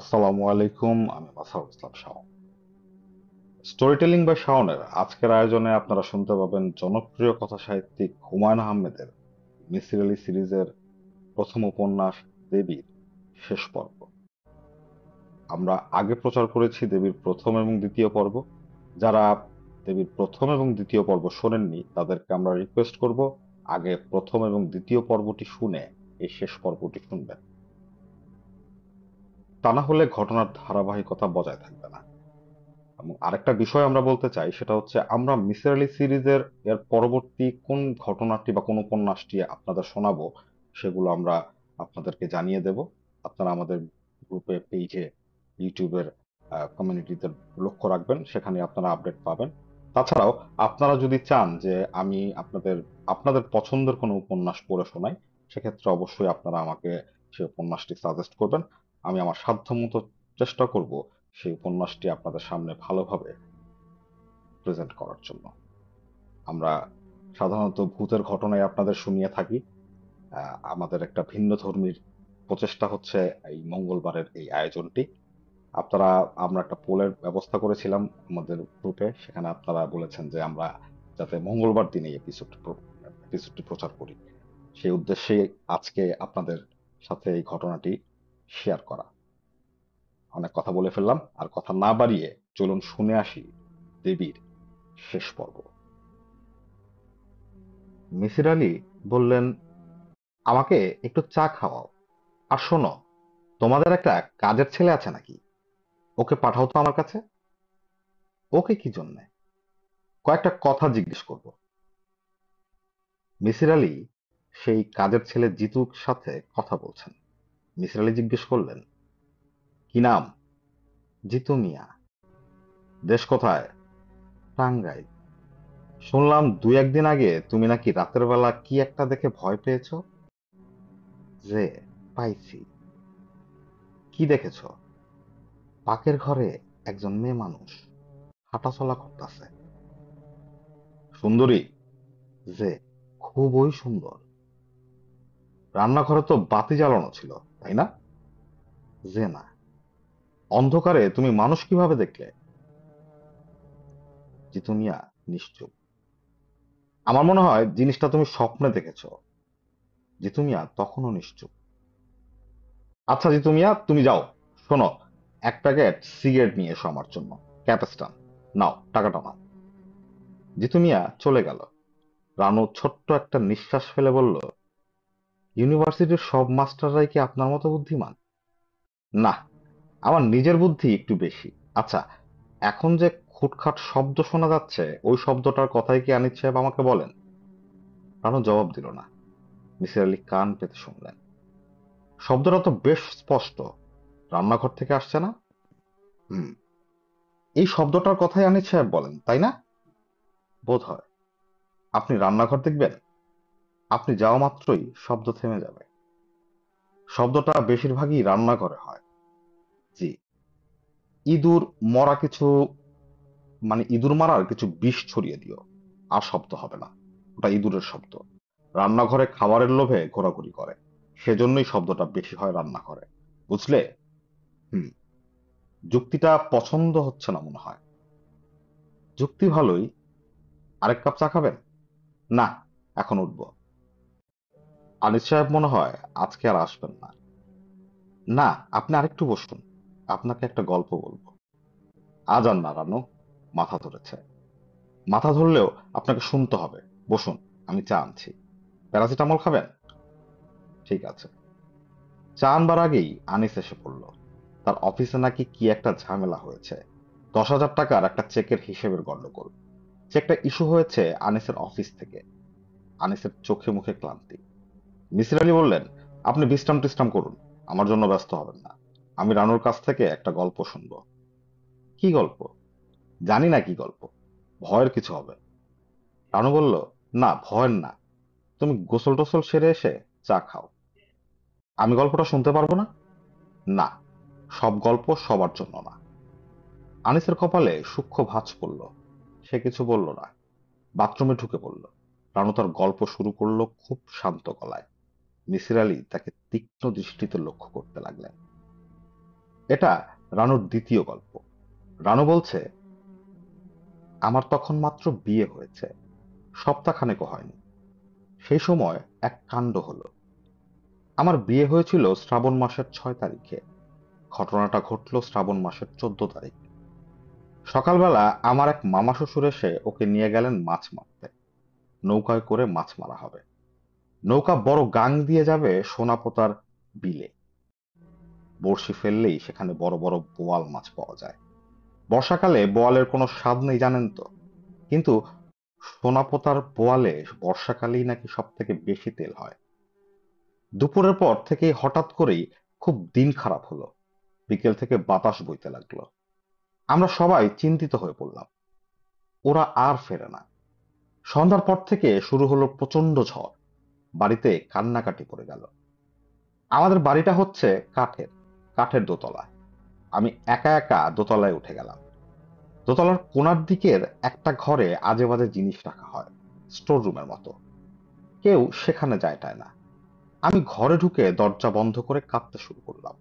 আসসালামু আলাইকুম, আমি মাসারুল ইসলাম শাওন। স্টোরি টেলিং বাই শাওনের আজকের আয়োজনে আপনারা শুনতে পাবেন জনপ্রিয় কথা সাহিত্যিক হুমায়ুন আহমেদের মিসির আলী সিরিজের প্রথম উপন্যাস দেবীর শেষ পর্ব। আমরা আগে প্রচার করেছি দেবীর প্রথম এবং দ্বিতীয় পর্ব। যারা দেবীর প্রথম এবং দ্বিতীয় পর্ব শোনেননি তাদেরকে আমরা রিকোয়েস্ট করব আগে প্রথম এবং দ্বিতীয় পর্বটি শুনে এই শেষ পর্বটি শুনবেন। তা না হলে ঘটনার ধারাবাহিকতা বজায় থাকবে না। এবং আরেকটা বিষয় আমরা বলতে চাই, সেটা হচ্ছে আমরা মিসির আলী সিরিজের এর পরবর্তী কোন ঘটনাটি বা কোন উপন্যাসটি আপনাদের শোনাবো সেগুলো আমরা আপনাদেরকে জানিয়ে দেব। আপনারা আমাদের গ্রুপে, পেজে, ইউটিউবের কমিউনিটিতে লক্ষ্য রাখবেন, সেখানে আপনারা আপডেট পাবেন। তাছাড়াও আপনারা যদি চান যে আমি আপনাদের আপনাদের পছন্দের কোনো উপন্যাস পড়ে শোনাই, সেক্ষেত্রে অবশ্যই আপনারা আমাকে সেই উপন্যাসটি সাজেস্ট করবেন। আমি আমার সাধ্যমতো চেষ্টা করব সেই উপন্যাসটি আপনাদের সামনে ভালোভাবে প্রেজেন্ট করার জন্য। আমরা সাধারণত ভূতের ঘটনায় আপনাদের শুনিয়ে থাকি। আমাদের একটা ভিন্ন ধর্মীর প্রচেষ্টা হচ্ছে এই মঙ্গলবারের এই আয়োজনটি। আপনারা আমরা একটা পোলের ব্যবস্থা করেছিলাম আমাদের গ্রুপে, সেখানে আপনারা বলেছেন যে আমরা যাতে মঙ্গলবার দিনে এপিসোডটি প্রচার করি। সেই উদ্দেশ্যে আজকে আপনাদের সাথে এই ঘটনাটি শেয়ার করা। অনেক কথা বলে ফেললাম, আর কথা না বাড়িয়ে চলুন শুনে আসি দেবীর শেষ পর্ব। মিসির আলী বললেন, আমাকে একটু চা খাওয়াও। আর শোনো, তোমাদের একটা কাজের ছেলে আছে নাকি? ওকে পাঠাও তো আমার কাছে। ওকে কি জন্যে? কয়েকটা কথা জিজ্ঞেস করব। মিসির আলী সেই কাজের ছেলে জিতুর সাথে কথা বলছেন। মিসির আলী জিজ্ঞেস করলেন, কি নাম? জিতু মিয়া। দেশ কোথায়? টাঙ্গাইল। শুনলাম দুই একদিন আগে তুমি নাকি রাতের বেলা কি একটা দেখে ভয় পেয়েছো। যে পাইছি। কি দেখেছো? পাকের ঘরে একজন মেয়ে মানুষ হাঁটাচলা করতেছে। সুন্দরী? যে খুবই সুন্দর। রান্নাঘরে তো বাতি জ্বালানো ছিল, তাই না? যে না। অন্ধকারে তুমি মানুষ কিভাবে দেখলে? জিতু মিয়া নিশ্চুপ। আমার মনে হয় জিনিসটা তুমি স্বপ্নে দেখেছো। জিতু মিয়া তখনও নিশ্চুপ। আচ্ছা জিতু মিয়া, তুমি যাও। শোনো, এক প্যাকেট সিগারেট নিয়ে এসো আমার জন্য। ক্যাপেস্টান। নাও, টাকাটা নাও। জিতু মিয়া চলে গেল। রানু ছোট্ট একটা নিঃশ্বাস ফেলে বলল, ইউনিভার্সিটির সব মাস্টাররাই কি আপনার মতো বুদ্ধিমান? না, আমার নিজের বুদ্ধি একটু বেশি। আচ্ছা, এখন যে খুটখাট শব্দ শোনা যাচ্ছে, ওই শব্দটার কথাই কি আনিস সাহেব আমাকে বলেন? রানু জবাব দিল না। মিসির আলি কান পেতে শুনলেন। শব্দটা তো বেশ স্পষ্ট। রান্নাঘর থেকে আসছে না? হুম। এই শব্দটার কথাই আনিস সাহেব বলেন, তাই না? বোধ হয়। আপনি রান্নাঘর দেখবেন? আপনি যাওয়া মাত্রই শব্দ থেমে যাবে। শব্দটা বেশিরভাগই রান্নাঘরে হয়। জি। ইঁদুর মরা কিছু, মানে ইঁদুর মারার কিছু বিষ ছড়িয়ে দিও, আর শব্দ হবে না। ওটা ইঁদুরের শব্দ। রান্নাঘরে খাবারের লোভে ঘোরাঘুরি করে, সেজন্যই শব্দটা বেশি হয় রান্নাঘরে। বুঝলে? হুম। যুক্তিটা পছন্দ হচ্ছে না মনে হয়। যুক্তি ভালোই। আরেক কাপ চা খাবেন? না, এখন উঠবো। আনিস সাহেব মনে হয় আজকে আর আসবেন না। না, আপনি আরেকটু বসুন, আপনাকে একটা গল্প বলবো। আজ আর না রানু, মাথা ধরেছে। মাথা ধরলেও আপনাকে শুনতে হবে। বসুন, আমি চা আনছি। প্যারাসিটামল খাবেন? ঠিক আছে। চা আনবার আগেই আনিস এসে পড়ল। তার অফিসে নাকি কি একটা ঝামেলা হয়েছে। 10,000 টাকার একটা চেকের হিসেবের গন্ডগোল। চেকটা ইস্যু হয়েছে আনিসের অফিস থেকে। আনিসের চোখে মুখে ক্লান্তি। মিসির আলী বললেন, আপনি বিশ্রাম টিশ্রাম করুন, আমার জন্য ব্যস্ত হবেন না। আমি রানুর কাছ থেকে একটা গল্প শুনবো। কি গল্প? জানি না কি গল্প। ভয়ের কিছু হবে। রানু বলল, না ভয়ের না। তুমি গোসল টোসল সেরে এসে চা খাও। আমি গল্পটা শুনতে পারবো না? না, সব গল্প সবার জন্য না। আনিসের কপালে সূক্ষ্ম ভাঁজ পড়ল। সে কিছু বলল না। বাথরুমে ঢুকে পড়ল। রানু তার গল্প শুরু করলো খুব শান্ত গলায়। মিসির আলী তাকে তীক্ষ্ণ দৃষ্টিতে লক্ষ্য করতে লাগলেন। এটা রানুর দ্বিতীয় গল্প। রানু বলছে, আমার তখন মাত্র বিয়ে হয়েছে, সপ্তাহখানেকও হয়নি। সেই সময় এক কাণ্ড হলো। আমার বিয়ে হয়েছিল শ্রাবণ মাসের 6 তারিখে। ঘটনাটা ঘটলো শ্রাবণ মাসের 14 তারিখ। সকালবেলা আমার এক মামা শ্বশুর এসে ওকে নিয়ে গেলেন মাছ মারতে। নৌকায় করে মাছ মারা হবে। নৌকা বড় গাং দিয়ে যাবে সোনাপোতার বিলে। বড়শি ফেললেই সেখানে বড় বড় বোয়াল মাছ পাওয়া যায়। বর্ষাকালে বোয়ালের কোনো স্বাদ নেই জানেন তো, কিন্তু সোনাপোতার বোয়ালে বর্ষাকালেই নাকি সব থেকে বেশি তেল হয়। দুপুরের পর থেকেই হঠাৎ করেই খুব দিন খারাপ হলো। বিকেল থেকে বাতাস বইতে লাগলো। আমরা সবাই চিন্তিত হয়ে পড়লাম। ওরা আর ফেরে না। সন্ধ্যার পর থেকে শুরু হলো প্রচন্ড ঝড়। বাড়িতে কান্নাকাটি পড়ে গেল। আমাদের বাড়িটা হচ্ছে কাঠের, কাঠের দোতলা। আমি একা একা দোতলায় উঠে গেলাম। দোতলার কোণার দিকের একটা ঘরে আজে বাজে জিনিস রাখা হয়, স্টোর রুমের মতো। কেউ সেখানে যায় টায় না। আমি ঘরে ঢুকে দরজা বন্ধ করে কাঁদতে শুরু করলাম।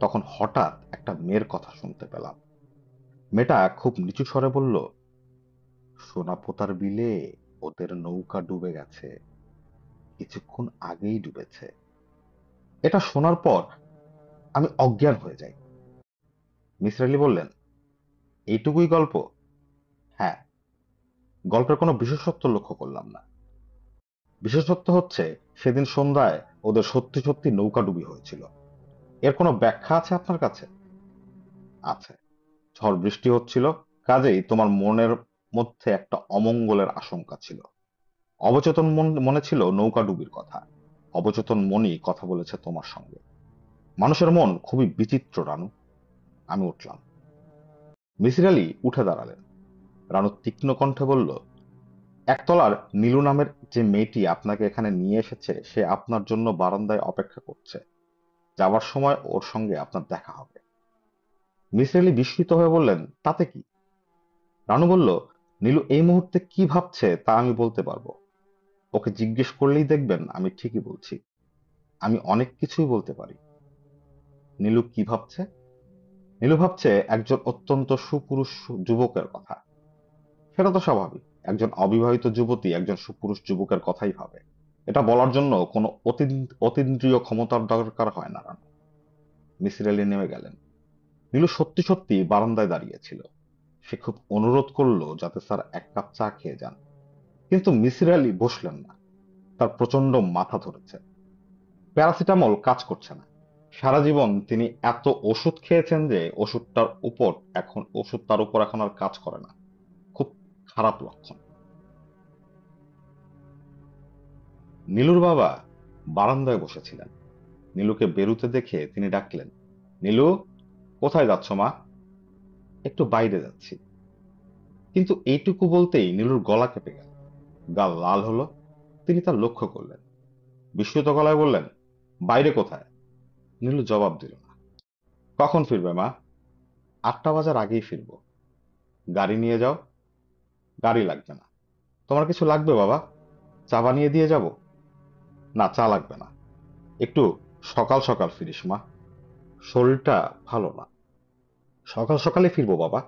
তখন হঠাৎ একটা মেয়ের কথা শুনতে পেলাম। মেয়েটা খুব নিচু স্বরে বলল, সোনাপোতার বিলে ওদের নৌকা ডুবে গেছে, কিছুক্ষণ আগেই ডুবেছে। এটা শোনার পর আমি অজ্ঞান হয়ে যাই। মিসির আলি বললেন, এইটুকুই গল্প? হ্যাঁ। গল্পের কোনো বিশেষত্ব লক্ষ্য করলাম না। বিশেষত্ব হচ্ছে সেদিন সন্ধ্যায় ওদের সত্যি সত্যি নৌকাডুবি হয়েছিল। এর কোনো ব্যাখ্যা আছে আপনার কাছে? আছে। ঝড় বৃষ্টি হচ্ছিল, কাজেই তোমার মনের মধ্যে একটা অমঙ্গলের আশঙ্কা ছিল। অবচেতন মনে ছিল নৌকাডুবির কথা। অবচেতন মনই কথা বলেছে তোমার সঙ্গে। মানুষের মন খুবই বিচিত্র, রানু। আমি উঠলাম। মিসির আলি উঠে দাঁড়ালেন। রানু তীক্ষ্ণ কণ্ঠে বলল, একতলার নীলু নামের যে মেয়েটি আপনাকে এখানে নিয়ে এসেছে সে আপনার জন্য বারান্দায় অপেক্ষা করছে। যাবার সময় ওর সঙ্গে আপনার দেখা হবে। মিসির আলি বিস্মিত হয়ে বললেন, তাতে কি? রানু বলল, নীলু এই মুহূর্তে কি ভাবছে তা আমি বলতে পারবো। ওকে জিজ্ঞেস করলেই দেখবেন আমি ঠিকই বলছি। আমি অনেক কিছুই বলতে পারি। নীলু কি ভাবছে? নীলু ভাবছে একজন অত্যন্ত সুপুরুষ যুবকের কথা। সেটা তো স্বাভাবিক। একজন অবিবাহিত যুবতী একজন সুপুরুষ যুবকের কথাই ভাবে। এটা বলার জন্য কোনো অতীন্দ্রিয় ক্ষমতার দরকার হয় না, রানু। মিসির আলি নেমে গেলেন। নীলু সত্যি সত্যি বারান্দায় দাঁড়িয়েছিল। সে খুব অনুরোধ করলো যাতে স্যার এক কাপ চা খেয়ে যান, কিন্তু মিসির আলি বসলেন না। তার প্রচন্ড মাথা ধরেছে। প্যারাসিটামল কাজ করছে না। সারা জীবন তিনি এত ওষুধ খেয়েছেন যে ওষুধ তার উপর এখন আর কাজ করে না। খুব খারাপ লক্ষণ। নীলুর বাবা বারান্দায় বসেছিলেন। নীলুকে বেরুতে দেখে তিনি ডাকলেন, নীলু, কোথায় যাচ্ছ মা? একটু বাইরে যাচ্ছি। কিন্তু এইটুকু বলতেই নীলুর গলা কেঁপে গেল, গাল লাল হলো। তিনি তা লক্ষ্য করলেন। বিস্মিত গলায় বললেন, বাইরে কোথায়? নীলু জবাব দিল না। কখন ফিরবে মা? 8টা বাজার আগেই ফিরবো। গাড়ি নিয়ে যাও। গাড়ি লাগবে না। তোমার কিছু লাগবে বাবা? চা বানিয়ে দিয়ে যাব? না, চা লাগবে না। একটু সকাল সকাল ফিরিস মা, শরীরটা ভালো না। সকাল সকালে ফিরবো বাবা।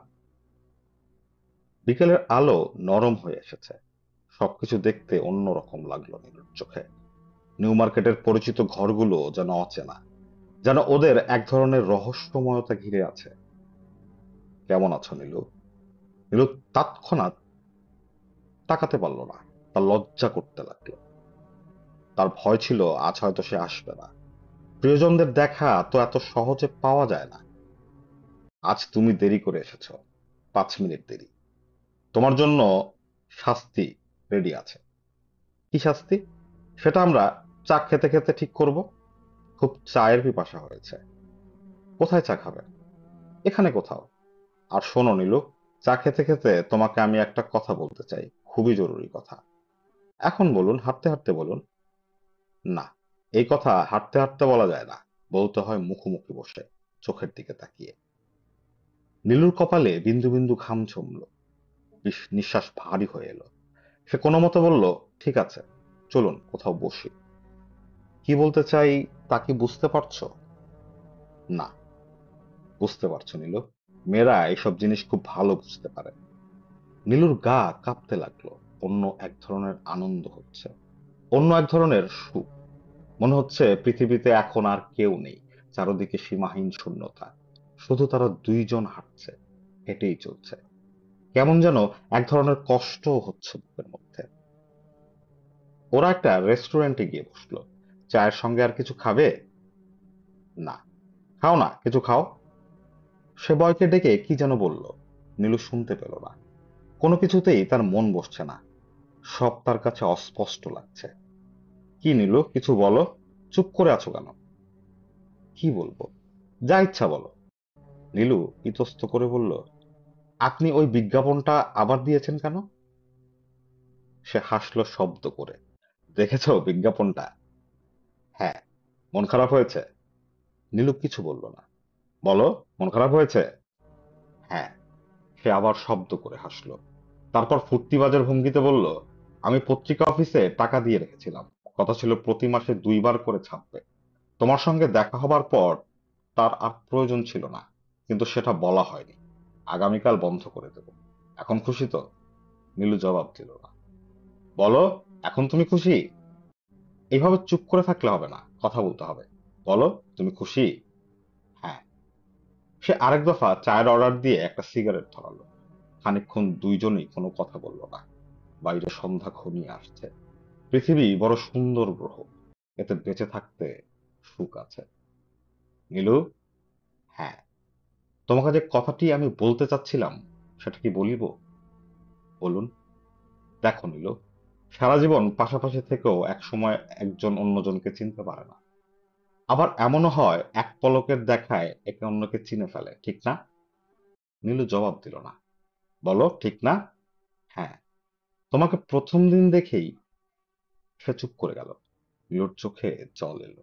বিকেলের আলো নরম হয়ে এসেছে। সবকিছু দেখতে অন্যরকম লাগলো নীলুর চোখে। নিউ মার্কেটের পরিচিত ঘরগুলো যেন অচেনা, যেন ওদের এক ধরনের রহস্যময়তা ঘিরে আছে। কেমন আছো নীলু? নীলু তৎক্ষণাৎ তাকাতে পারলো না। তার লজ্জা করতে লাগলো। তার ভয় ছিল আজ হয়তো সে আসবে না। প্রিয়জনদের দেখা তো এত সহজে পাওয়া যায় না। আজ তুমি দেরি করে এসেছো, 5 মিনিট দেরি। তোমার জন্য শাস্তি রেডি আছে। কি শাস্তি? সেটা আমরা চা খেতে খেতে ঠিক করব। খুব চায়ের পিপাসা হয়েছে। কোথায় চা খাবে? এখানে কোথাও। আর শোনো নীলু, চা খেতে খেতে তোমাকে আমি একটা কথা বলতে চাই, খুবই জরুরি কথা। এখন বলুন, হাঁটতে হাঁটতে বলুন। না, এই কথা হাঁটতে হাঁটতে বলা যায় না। বলতে হয় মুখোমুখি বসে, চোখের দিকে তাকিয়ে। নীলুর কপালে বিন্দু বিন্দু ঘাম জমল। নিঃশ্বাস ভারী হয়ে এলো। সে কোনো মতে বলল, ঠিক আছে, চলুন কোথাও বসি। কি বলতে চাই তা কি বুঝতে পারছো? না। বুঝতে পারছো নীলু? মেয়েরা এইসব জিনিস খুব ভালো বুঝতে পারে। নীলুর গা কাঁপতে লাগলো। অন্য এক ধরনের আনন্দ হচ্ছে, অন্য এক ধরনের সুখ। মনে হচ্ছে পৃথিবীতে এখন আর কেউ নেই, চারদিকে সীমাহীন শূন্যতা। শুধু তারা দুইজন হাঁটছে, হেঁটেই চলছে। কেমন যেন এক ধরনের কষ্ট হচ্ছে বুকের মধ্যে। ওরা একটা রেস্টুরেন্টে গিয়ে বসলো। চায়ের সঙ্গে আর কিছু খাবে? না। খাও না, কিছু খাও। সে বয়কে ডেকে কি যেন বলল। নীলু শুনতে পেল না। কোনো কিছুতেই তার মন বসছে না। সব তার কাছে অস্পষ্ট লাগছে। কি নীলু, কিছু বলো। চুপ করে আছো কেন? কি বলবো? যা ইচ্ছা বলো। নীলু ইতস্ত করে বলল, আপনি ওই বিজ্ঞাপনটা আবার দিয়েছেন কেন? সে হাসলো শব্দ করে। দেখেছো বিজ্ঞাপনটা? হ্যাঁ। মন খারাপ হয়েছে? নীলু কিছু বলল না। বলো, মন খারাপ হয়েছে? হ্যাঁ। সে আবার শব্দ করে হাসলো। তারপর ফুর্তিবাজের ভঙ্গিতে বলল, আমি পত্রিকা অফিসে টাকা দিয়ে রেখেছিলাম। কথা ছিল প্রতি মাসে 2 বার করে ছাপবে। তোমার সঙ্গে দেখা হবার পর তার আর প্রয়োজন ছিল না, কিন্তু সেটা বলা হয়নি। আগামীকাল বন্ধ করে দেব। এখন খুশি তো? নীলু জবাব দিল না। বলো, এখন তুমি খুশি? এইভাবে চুপ করে থাকলে হবে না, কথা বলতে হবে। বলো, তুমি খুশি? হ্যাঁ। সে আরেক দফা চায়ের অর্ডার দিয়ে একটা সিগারেট ধরালো। খানিকক্ষণ দুইজনেই কোনো কথা বলল না। বাইরে সন্ধ্যা ঘনিয়ে আসছে। পৃথিবী বড় সুন্দর গ্রহ, এতে বেঁচে থাকতে সুখ আছে। নীলু। হ্যাঁ। তোমাকে যে কথাটি আমি বলতে চাচ্ছিলাম, সেটা কি বলিব? বলুন। দেখো নীলু, সারা জীবন পাশাপাশি থেকেও একসময় একজন অন্যজনকে চিনতে পারে না। আবার এমনও হয় এক পলকের দেখায় একে অন্যকে চিনে ফেলে, ঠিক না? নীলু জবাব দিল না। বলো, ঠিক না? হ্যাঁ। তোমাকে প্রথম দিন দেখেই। সে চুপ করে গেল। নীলুর চোখে জল এলো।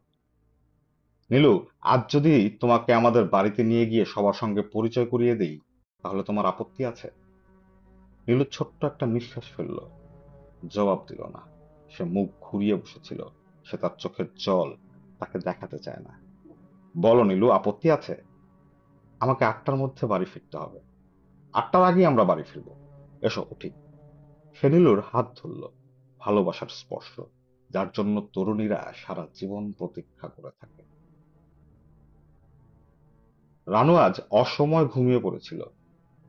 নীলু, আজ যদি তোমাকে আমাদের বাড়িতে নিয়ে গিয়ে সবার সঙ্গে পরিচয় করিয়ে দেই, তাহলে তোমার আপত্তি আছে? নীলু ছোট্ট একটা নিঃশ্বাস ফেলল। জবাব দিল না। সে মুখ ঘুরিয়ে বসেছিল। সে তার চোখের জল তাকে দেখাতে চায় না। বলো নীলু, আপত্তি আছে? আমাকে 8টার মধ্যে বাড়ি ফিরতে হবে। 8টার আগেই আমরা বাড়ি ফিরবো। এসো উঠি। সে নীলুর হাত ধরল। ভালোবাসার স্পর্শ, যার জন্য তরুণীরা সারা জীবন প্রতীক্ষা করে থাকে। রানু আজ অসময় ঘুমিয়ে পড়েছিল।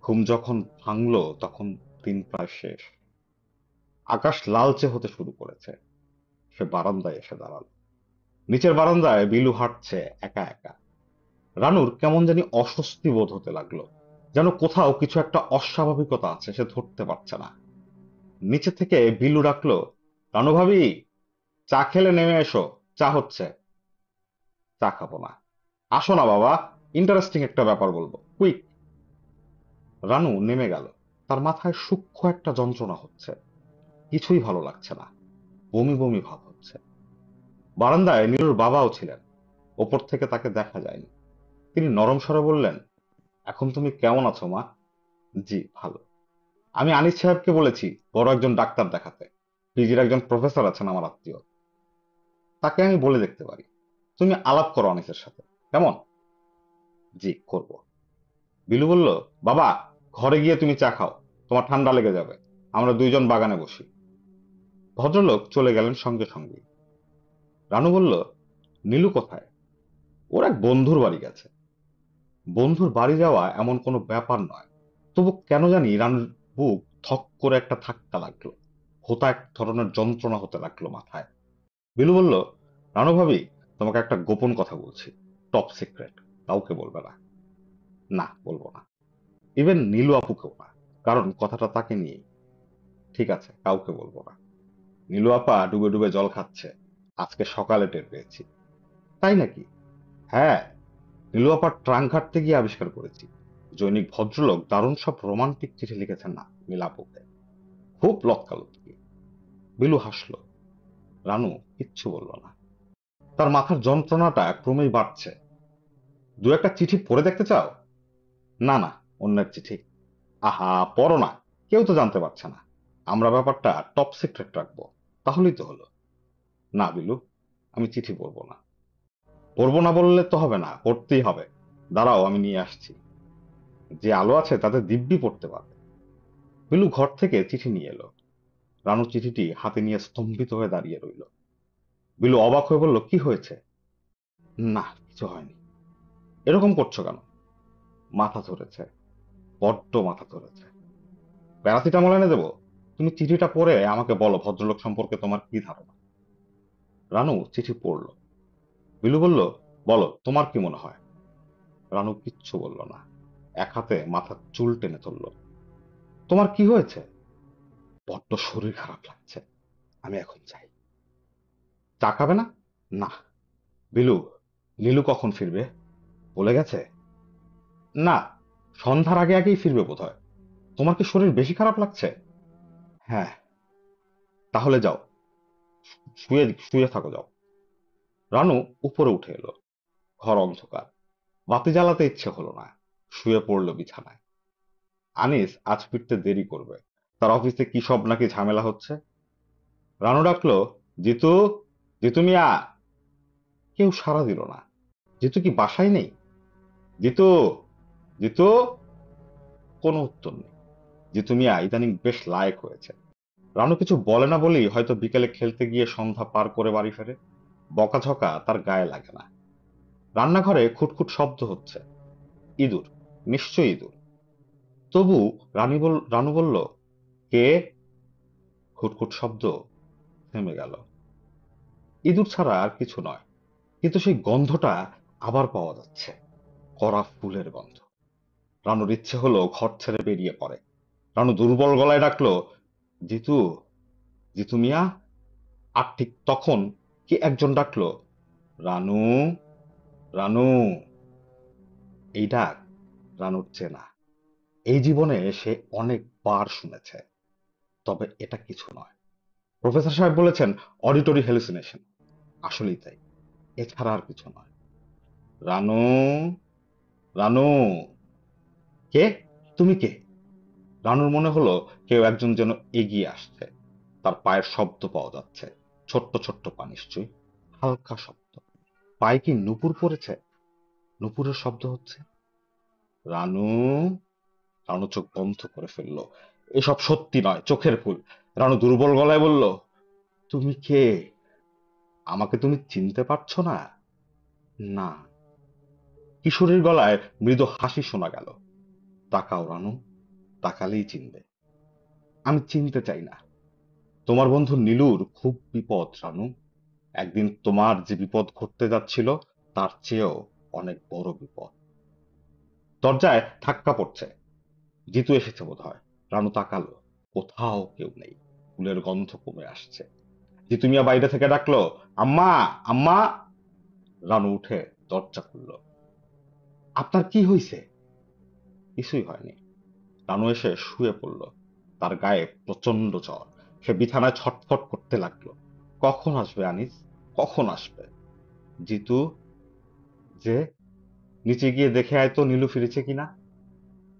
ঘুম যখন ভাঙল তখন দিন প্রায় শেষ। আকাশ লালচে হতে শুরু করেছে। সে বারান্দায় এসে দাঁড়ালো। নিচের বারান্দায় বিলু হাঁটছে একা একা। রানুর কেমন জানি অস্বস্তি বোধ হতে লাগলো। যেন কোথাও কিছু একটা অস্বাভাবিকতা আছে, সে ধরতে পারছে না। নিচে থেকে বিলু ডাকলো, রানু ভাবি, চা খেলে নেমে এসো, চা হচ্ছে। চা খাবো না। আসো না বাবা, ইন্টারেস্টিং একটা ব্যাপার বলবো, কুইক। রানু নেমে গেল। তার মাথায় সূক্ষ্ম একটা যন্ত্রণা হচ্ছে। কিছুই ভালো লাগছে না। বমি বমি ভাব হচ্ছে। বারান্দায় নীলুর বাবাও ছিলেন। ওপর থেকে তাকে দেখা যায়নি। তিনি নরম স্বরে বললেন, এখন তুমি কেমন আছো মা? জি ভালো। আমি আনিস সাহেবকে বলেছি বড় একজন ডাক্তার দেখাতে। পিজির একজন প্রফেসর আছেন আমার আত্মীয়। তাকে আমি বলে দেখতে পারি। তুমি আলাপ করো আনিসের সাথে, কেমন? জি করব। বিলু বলল, বাবা, ঘরে গিয়ে তুমি চা খাও। তোমার ঠান্ডা লেগে যাবে। আমরা দুইজন বাগানে বসি। ভদ্রলোক চলে গেলেন সঙ্গে সঙ্গে। রানু বলল, নীলু কোথায়? ওর এক বন্ধুর বাড়ি গেছে। বন্ধুর বাড়ি যাওয়া এমন কোনো ব্যাপার নয়। তবু কেন জানি রানুর বুক ধক করে একটা ধাক্কা লাগলো। হোতা এক ধরনের যন্ত্রণা হতে লাগলো মাথায়। বিলু বলল, রানু ভাবি, তোমাকে একটা গোপন কথা বলছি। Top secret. কাউকে বলবে না। না, বলবো না। ইভেন নীলু আপুকেও না। কারণ কথাটা তাকে নিয়েই। ঠিক আছে, কাউকে বলবো না। নীলু আপা ডুবে ডুবে জল খাচ্ছে। আজকে সকালে টের পেয়েছি। তাই নাকি? হ্যাঁ। নীলু আপার ট্রাঙ্ক ঘাটতে গিয়ে আবিষ্কার করেছি। জৈনিক ভদ্রলোক দারুণ সব রোমান্টিক চিঠি লিখেছেন না নীলাপুকে। খুব লক্কালক্কি। বিলু হাসলো। রানু কিচ্ছু বলল না। তার মাথার যন্ত্রণাটা ক্রমেই বাড়ছে। দু একটা চিঠি পড়ে দেখতে চাও? না না, অন্যের চিঠি। আহা, পড়ো না। কেউ তো জানতে পারছে না। আমরা ব্যাপারটা টপ সিক্রেট রাখবো। তাহলেই তো হলো। না বিলু, আমি চিঠি পড়বো না। পড়বো না বললে তো হবে না, পড়তেই হবে। দাঁড়াও, আমি নিয়ে আসছি। যে আলো আছে তাতে দিব্যি পড়তে পারবে। বিলু ঘর থেকে চিঠি নিয়ে এলো। রানু চিঠিটি হাতে নিয়ে স্তম্ভিত হয়ে দাঁড়িয়ে রইল। বিলু অবাক হয়ে বলল, কি হয়েছে? না, কিছু হয়নি। এরকম করছো কেন? মাথা ধরেছে, বড্ড মাথা ধরেছে। প্যারাসিটামল এনে দেবো? তুমি চিঠিটা পড়ে আমাকে বলো ভদ্রলোক সম্পর্কে তোমার কি ধারণা। রানু চিঠি পড়ল। বিলু বলল, বলো তোমার কি মনে হয়? রানু কিচ্ছু বলল না। এক হাতে মাথার চুল টেনে ধরল। তোমার কি হয়েছে? বড্ড শরীর খারাপ লাগছে, আমি এখন যাই। চা খাবে না? না। বিলু, নীলু কখন ফিরবে? বলে গেছে? না, সন্ধ্যার আগে আগেই ফিরবে বোধহয়। তোমার কি শরীর বেশি খারাপ লাগছে? হ্যাঁ। তাহলে যাও, শুয়ে শুয়ে থাকো, যাও। রানু উপরে উঠে এলো। ঘর অন্ধকার। বাতি জ্বালাতে ইচ্ছে হলো না। শুয়ে পড়লো বিছানায়। আনিস আজ ফিরতে দেরি করবে। তার অফিসে কি সব নাকি ঝামেলা হচ্ছে। রানু ডাকলো, জিতু, জিতু মিয়া। কেউ সাড়া দিল না। জিতু কি বাসায় নেই? জিতু, জিতু। কোনো উত্তর নেই। জিতু মিয়া ইদানিং বেশ লায়েক হয়েছে। রানু কিছু বলে না বলেই হয়তো বিকেলে খেলতে গিয়ে সন্ধ্যা পার করে বাড়ি ফেরে। বকাঝকা তার গায়ে লাগে না। রান্নাঘরে খুটখুট শব্দ হচ্ছে। ইঁদুর, নিশ্চয়ই ইঁদুর। তবু রানু বলল, কে? খুটখুট শব্দ থেমে গেল। ইঁদুর ছাড়া আর কিছু নয়, কিন্তু সেই গন্ধটা আবার পাওয়া যাচ্ছে। কড়া ফুলের গন্ধ। রানুর ইচ্ছে হলো ঘর ছেড়ে বেরিয়ে পড়ে। রানু দুর্বল গলায় ডাকলো, জিতু, জিতু মিয়া। আর ঠিক তখন কে একজন ডাকলো, রানু, রানু। এই ডাক রানুর চেনা। এই জীবনে সে অনেকবার শুনেছে। তবে এটা কিছু নয়। প্রফেসর সাহেব বলেছেন অডিটরি হ্যালুসিনেশন। আসলেই তাই, এছাড়া আর কিছু নয়। রানু, রানু। কে? তুমি কে? রানুর মনে হলো কেউ একজন যেন এগিয়ে আসছে। তার পায়ের শব্দ পাওয়া যাচ্ছে। ছোট্ট ছোট্ট পা নিশ্চয়ই। হালকা শব্দ। পায়ে কি নুপুর পড়েছে? নুপুরের শব্দ হচ্ছে। রানু। রানু চোখ বন্ধ করে ফেললো। এসব সত্যি নয়, চোখের ভুল। রানু দুর্বল গলায় বলল, তুমি কে? আমাকে তুমি চিনতে পারছো না? না। কিশোরীর গলায় মৃদু হাসি শোনা গেল। তাকাও রানু, তাকালেই চিনবে। আমি চিনতে চাই না। তোমার বন্ধু নীলুর খুব বিপদ রানু। একদিন তোমার যে বিপদ ঘটতে যাচ্ছিল তার চেয়েও অনেক বড় বিপদ। দরজায় ধাক্কা পড়ছে। জিতু এসেছে বোধহয়। রানু তাকালো। কোথাও কেউ নেই। ফুলের গন্ধ কমে আসছে। জিতু মিয়া বাইরে থেকে ডাকলো, আম্মা, আম্মা। রানু উঠে দরজা খুলল। আপনার কি হয়েছে? কিছুই হয়নি। রানু এসে শুয়ে পড়ল। তার গায়ে প্রচন্ড জ্বর। সে বিছানায় ছটফট করতে লাগলো। কখন আসবে আনিস? কখন আসবে? জিতু, যে, নিচে গিয়ে দেখে আয় তো নীলু ফিরেছে কিনা।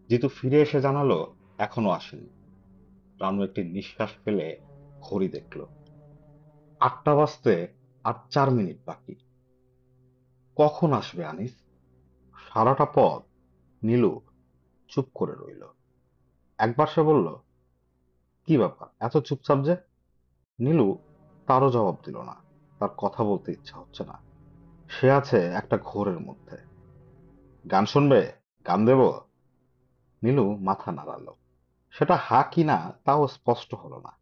জিতু ফিরে এসে জানালো, এখনো আসেনি। রানু একটি নিঃশ্বাস ফেলে ঘড়ি দেখলো। ৮টা বাজতে আর ৪ মিনিট বাকি। কখন আসবে আনিস? সারাটা পথ নীলু চুপ করে রইল। একবার সে বলল, কি ব্যাপার এত চুপচাপ যে? নীলু তারও জবাব দিল না। তার কথা বলতে ইচ্ছা হচ্ছে না। সে আছে একটা ঘোরের মধ্যে। গান শুনবে? গান দেব? নীলু মাথা নাড়ালো। সেটা হা কি না তাও স্পষ্ট হলো না।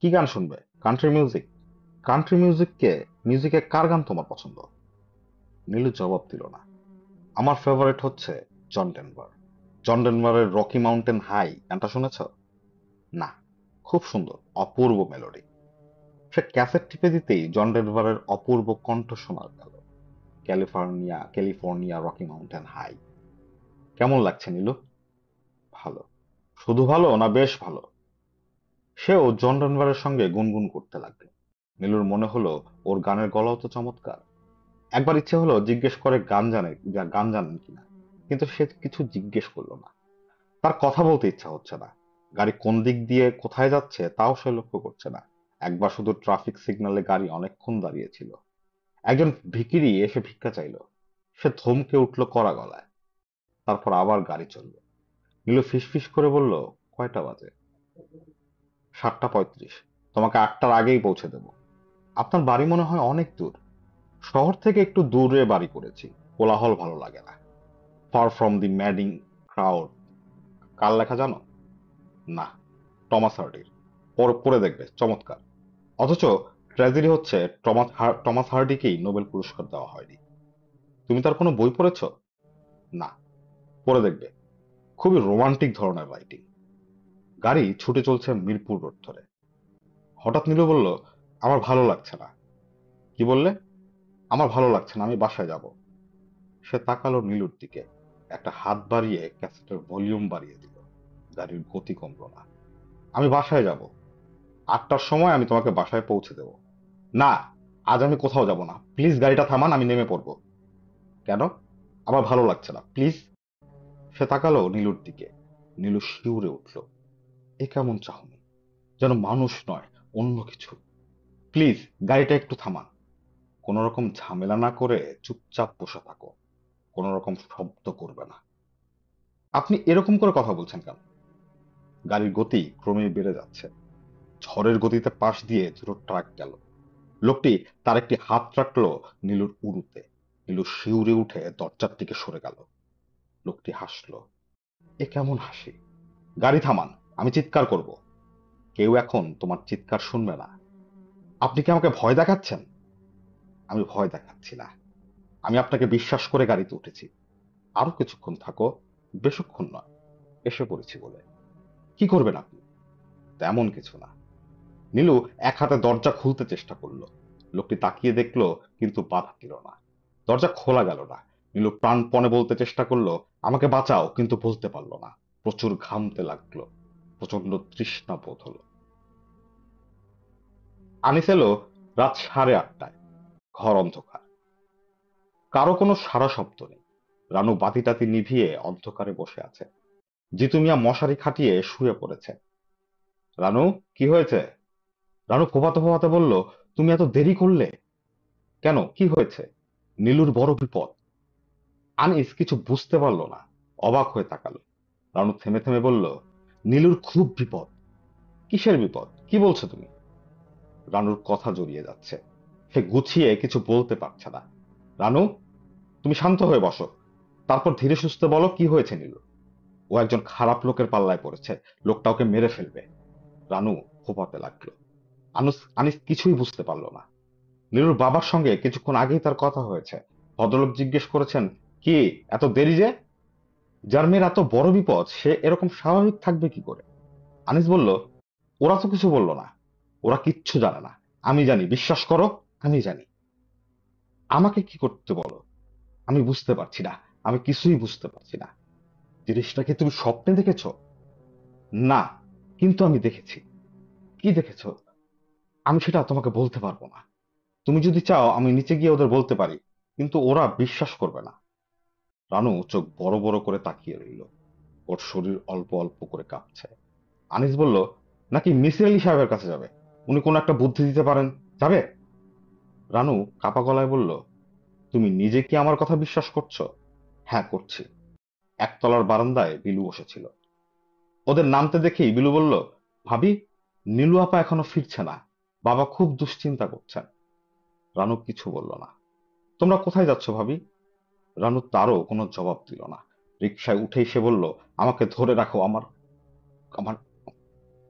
কি গান শুনবে? Country music? কান্ট্রি মিউজিকে কার গান তোমার পছন্দ? নীলু জবাব দিল না। আমার ফেভারিট হচ্ছে জন ডেনভার। জন ডেনভারের রকি মাউন্টেন হাই গানটা শুনেছ? না। খুব সুন্দর, অপূর্ব মেলোডি। সে ক্যাসেট টিপে দিতেই জন ডেনভারের অপূর্ব কণ্ঠ শোনা গেল। California, California Rocky Mountain high. কেমন লাগছে নীলু? ভালো। শুধু ভালো না বেশ ভালো? সেও জন ডেনভারের সঙ্গে গুনগুন করতে লাগলো। নীলুর মনে হলো ওর গানের গলাও তো চমৎকার। একবার ইচ্ছে হলো জিজ্ঞেস করে গান জানেন কিনা, কিন্তু সে কিছু জিজ্ঞেস করলো না। তার কথা বলতে ইচ্ছা হচ্ছে না। গাড়ি কোন দিক দিয়ে কোথায় যাচ্ছে তাও সে লক্ষ্য করছে না। একবার শুধু ট্রাফিক সিগন্যালে গাড়ি অনেকক্ষণ দাঁড়িয়েছিল। একজন ভিখিরি এসে ভিক্ষা চাইলো। সে ধমকে উঠল কড়া গলায়। তারপর আবার গাড়ি চলল। নীলু ফিসফিস করে বলল, কয়টা বাজে? 7:35। তোমাকে 8টার আগেই পৌঁছে দেব। আপনার বাড়ি মনে হয় অনেক দূর। শহর থেকে একটু দূরে বাড়ি করেছি। কোলাহল ভালো লাগে না। Far from the madding crowd. কার লেখা জানো? না, টমাস হার্ডির। পড়ে দেখবে, চমৎকার। অথচ ট্র্যাজেডি হচ্ছে টমাস হার্ডিকেই নোবেল পুরস্কার দেওয়া হয়নি। তুমি তার কোনো বই পড়েছো? না, পড়ে দেখবে। খুবই রোমান্টিক ধরনের রাইটিং। গাড়ি ছুটে চলছে মিরপুর রোড ধরে। হঠাৎ নীলু বলল, আমার ভালো লাগছে না। কি বললে? আমার ভালো লাগছে না, আমি বাসায় যাব। সে তাকালো নীলুর দিকে, একটা হাত বাড়িয়ে ক্যাসেটের ভলিউম বাড়িয়ে দিল। গাড়ির গতি কমলো না। আমি বাসায় যাব। 8টার সময় আমি তোমাকে বাসায় পৌঁছে দেব। না, আজ আমি কোথাও যাব না। প্লিজ গাড়িটা থামান, আমি নেমে পড়বো। কেন? আমার ভালো লাগছে না, প্লিজ। সে তাকালো নীলুর দিকে। নীলু শিউরে উঠল। এ কেমন চাহনি, যেন মানুষ নয়, অন্য কিছু। প্লিজ গাড়িটা একটু থামান। কোন রকম ঝামেলা না করে চুপচাপ বসে থাকো। কোন রকম শব্দ করবে না। আপনি এরকম করে কথা বলছেন কেন? গাড়ির গতি ক্রমেই বেড়ে যাচ্ছে। ঝড়ের গতিতে পাশ দিয়ে দুটো ট্রাক গেল। লোকটি তার একটি হাত রাখলো নীলুর উরুতে। নীলু শিউরে উঠে দরজার দিকে সরে গেল। লোকটি হাসলো। এ কেমন হাসি? গাড়ি থামান, আমি চিৎকার করব। কেউ এখন তোমার চিৎকার শুনবে না। আপনি কি আমাকে ভয় দেখাচ্ছেন? আমি ভয় দেখাচ্ছি না। আমি আপনাকে বিশ্বাস করে গাড়িতে উঠেছি। আরো কিছুক্ষণ থাকো। বেশিক্ষণ নয়, এসে পড়েছি বলে। কি করবেন আপনি? তেমন কিছু না। নীলু এক হাতে দরজা খুলতে চেষ্টা করলো। লোকটি তাকিয়ে দেখলো, কিন্তু বাধা দিল না। দরজা খোলা গেল না। নীলু প্রাণপণে বলতে চেষ্টা করলো, আমাকে বাঁচাও, কিন্তু বলতে পারলো না। প্রচুর ঘামতে লাগলো। প্রচন্ড তৃষ্ণা বোধ হলো। আনিস এলো রাত 8:30টায়। ঘর অন্ধকার। কারো কোনো সাড়া শব্দ নেই। রানু বাতি টাতি নিভিয়ে অন্ধকারে বসে আছে। জিতু মিয়া মশারি খাটিয়ে শুয়ে পড়েছে। রানু, কি হয়েছে? রানু ফোপাতে ফোপাতে বলল, তুমি এত দেরি করলে কেন? কি হয়েছে? নীলুর বড় বিপদ। আনিস কিছু বুঝতে পারলো না। অবাক হয়ে তাকালো। রানু থেমে থেমে বলল, নীলুর খুব বিপদ। কিসের বিপদ? কি বলছো তুমি? রানুর কথা জড়িয়ে যাচ্ছে। সে গুছিয়ে কিছু বলতে পারছে না। রানু, তুমি শান্ত হয়ে বসো। তারপর ধীরে সুস্থে বলো, কি হয়েছে নীলু? ও একজন খারাপ লোকের পাল্লায় পড়েছে। লোকটা ওকে মেরে ফেলবে। রানু ফোঁপাতে লাগলো। আনিস কিছুই বুঝতে পারলো না। নীলুর বাবার সঙ্গে কিছুক্ষণ আগেই তার কথা হয়েছে। ভদ্রলোক জিজ্ঞেস করেছেন, কি এত দেরি যে? যার মেয়ের এত বড় বিপদ, সে এরকম স্বাভাবিক থাকবে কি করে? আনিস বলল, ওরা তো কিছু বললো না। ওরা কিচ্ছু জানে না। আমি জানি, বিশ্বাস করো, আমি জানি। আমাকে কি করতে বলো? আমি বুঝতে পারছি না। আমি কিছুই বুঝতে পারছি না। জিনিসটাকে তুমি স্বপ্নে দেখেছো? না, কিন্তু আমি দেখেছি। কি দেখেছো? আমি সেটা তোমাকে বলতে পারবো না। তুমি যদি চাও আমি নিচে গিয়ে ওদের বলতে পারি, কিন্তু ওরা বিশ্বাস করবে না। রানু চোখ বড় বড় করে তাকিয়ে রইল। ওর শরীর অল্প অল্প করে কাঁপছে। আনিস বলল, নাকি মিসির আলি সাহেবের কাছে যাবে? উনি কোনো একটা বুদ্ধি দিতে পারেন। যাবে? রানু কাপা গলায় বলল, তুমি নিজে কি আমার কথা বিশ্বাস করছো? হ্যাঁ, করছি। একতলার বারান্দায় বিলু বসেছিল। ওদের নামতে দেখেই বিলু বলল, ভাবি, নীলু আপা এখনো ফিরছে না। বাবা খুব দুশ্চিন্তা করছেন। রানু কিছু বলল না। তোমরা কোথায় যাচ্ছ ভাবি? রানু তারও কোনো জবাব দিল না। রিকশায় উঠেই সে বলল, আমাকে ধরে রাখো, আমার আমার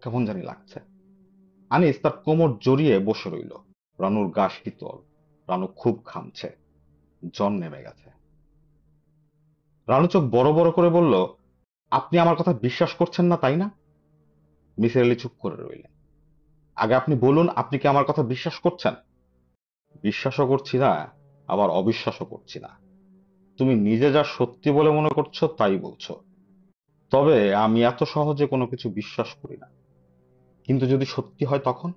কেমন জানি লাগছে। আনিস তার কোমর জড়িয়ে বসে রইল। রানুর গা শীতল। রানু খুব ঘামছে। জ্বর নেমে গেছে। রানু চোখ বড় বড় করে বলল, আপনি আমার কথা বিশ্বাস করছেন না, তাই না? মিসির আলি চুপ করে রইলেন। আগে আপনি বলুন, আপনি কি আমার কথা বিশ্বাস করছেন? বিশ্বাসও করছি না, আবার অবিশ্বাসও করছি না। তুমি নিজে যা সত্যি বলে মনে করছো তাই বলছো। তবে আমি এত সহজে কোনো কিছু বিশ্বাস করি না। কিন্তু যদি সত্যি হয় তখন?